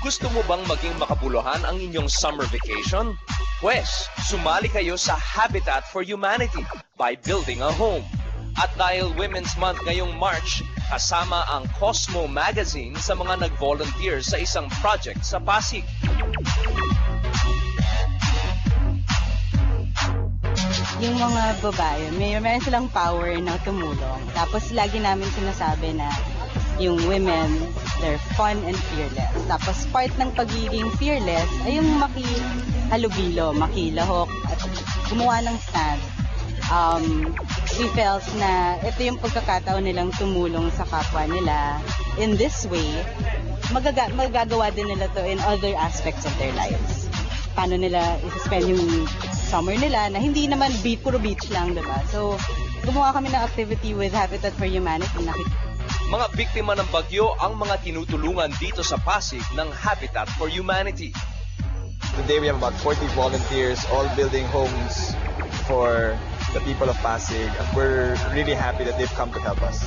Gusto mo bang maging makabuluhan ang inyong summer vacation? Pwes, sumali kayo sa Habitat for Humanity by building a home. At dahil Women's Month ngayong March, kasama ang Cosmo Magazine sa mga nag-volunteer sa isang project sa Pasig. Yung mga babae, meron silang power na tumulong. Tapos lagi namin sinasabi na yung women, they're fun and fearless. Tapos part ng pagiging fearless ay yung makihalubilo, makilahok, at gumawa ng stand. We felt na ito yung pagkakataon nilang tumulong sa kapwa nila. In this way, magagawa din nila to in other aspects of their lives. Paano nila i-spend yung summer nila na hindi naman puro beach lang, diba? So, gumawa kami ng activity with Habitat for Humanity. Mga biktima ng bagyo ang mga tinutulungan dito sa Pasig ng Habitat for Humanity. Today we have about 40 volunteers all building homes for the people of Pasig. We're really happy that they've come to help us.